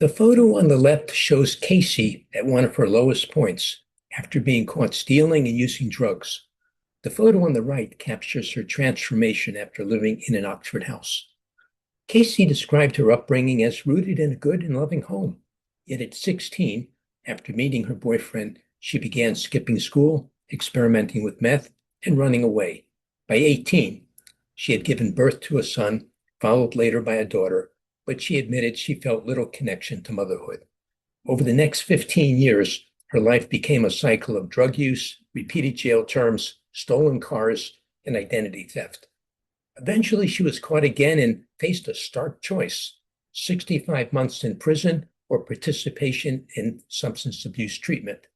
The photo on the left shows Casey at one of her lowest points after being caught stealing and using drugs. The photo on the right captures her transformation after living in an Oxford house. Casey described her upbringing as rooted in a good and loving home. Yet at 16, after meeting her boyfriend, she began skipping school, experimenting with meth, and running away. By 18, she had given birth to a son, followed later by a daughter, but she admitted she felt little connection to motherhood. Over the next 15 years, her life became a cycle of drug use, repeated jail terms, stolen cars, and identity theft. Eventually, she was caught again and faced a stark choice: 65 months in prison or participation in substance abuse treatment.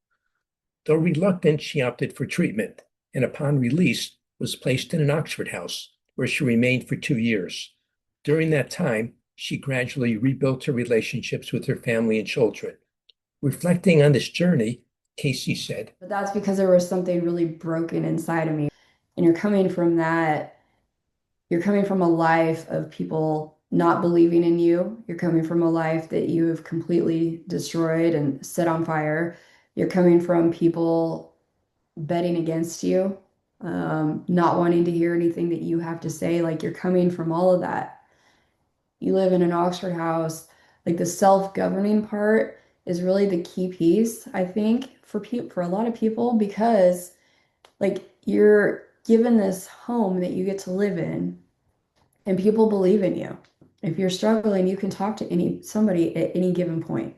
Though reluctant, she opted for treatment and upon release was placed in an Oxford house where she remained for 2 years. During that time, she gradually rebuilt her relationships with her family and children. Reflecting on this journey, Casey said, But that's because there was something really broken inside of me. And you're coming from a life of people not believing in you. You're coming from a life that you have completely destroyed and set on fire. You're coming from people betting against you, not wanting to hear anything that you have to say. Like you're coming from all of that. You live in an Oxford house. Like the self-governing part is really the key piece, I think, for a lot of people because like you're given this home that you get to live in and people believe in you. If you're struggling, you can talk to somebody at any given point.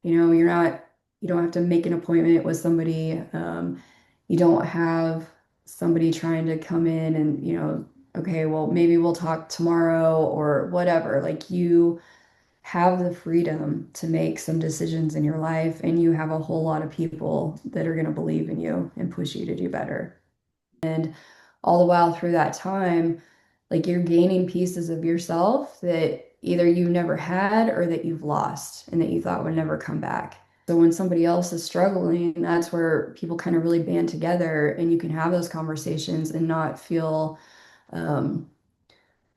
You don't have to make an appointment with somebody. You don't have somebody trying to come in and, okay, well, maybe we'll talk tomorrow or whatever. Like you have the freedom to make some decisions in your life, and you have a whole lot of people that are going to believe in you and push you to do better. And all the while through that time, like you're gaining pieces of yourself that either you never had or that you've lost and that you thought would never come back. So when somebody else is struggling, that's where people kind of really band together and you can have those conversations and um,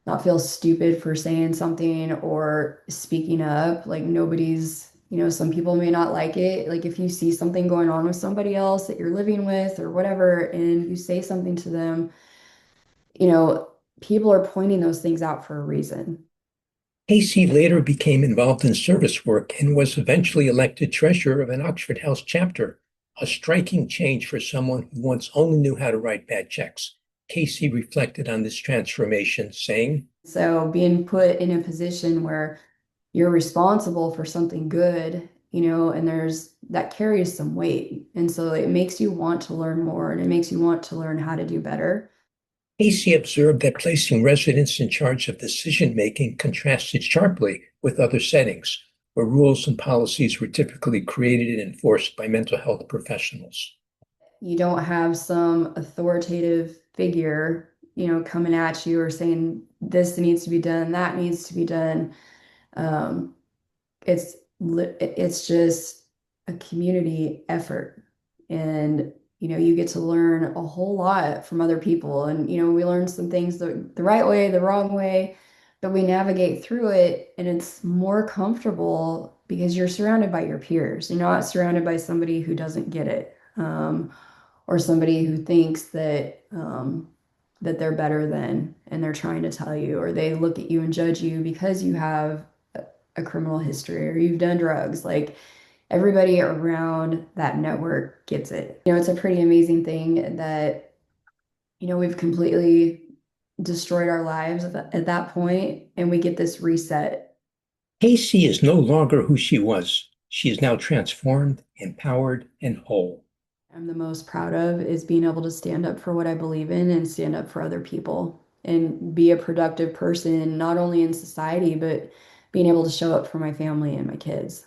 not feel stupid for saying something or speaking up. Like nobody's, some people may not like it. Like if you see something going on with somebody else that you're living with or whatever, and you say something to them, you know, people are pointing those things out for a reason. Casey later became involved in service work and was eventually elected treasurer of an Oxford House chapter, a striking change for someone who once only knew how to write bad checks. Casey reflected on this transformation, saying, So being put in a position where you're responsible for something good, and there's that carries some weight. And so it makes you want to learn more and it makes you want to learn how to do better. Casey observed that placing residents in charge of decision making contrasted sharply with other settings, where rules and policies were typically created and enforced by mental health professionals. You don't have some authoritative figure, coming at you or saying this needs to be done, that needs to be done. Um, it's just a community effort, and you get to learn a whole lot from other people, and we learn some things the right way, the wrong way, but we navigate through it, and it's more comfortable because you're surrounded by your peers. You're not surrounded by somebody who doesn't get it. Or somebody who thinks that they're better than, and they're trying to tell you, or they look at you and judge you because you have a criminal history or you've done drugs. Like everybody around that network gets it. It's a pretty amazing thing that, we've completely destroyed our lives at that point, and we get this reset. Casey is no longer who she was. She is now transformed, empowered, and whole. I'm the most proud of is being able to stand up for what I believe in and stand up for other people and be a productive person, not only in society, but being able to show up for my family and my kids.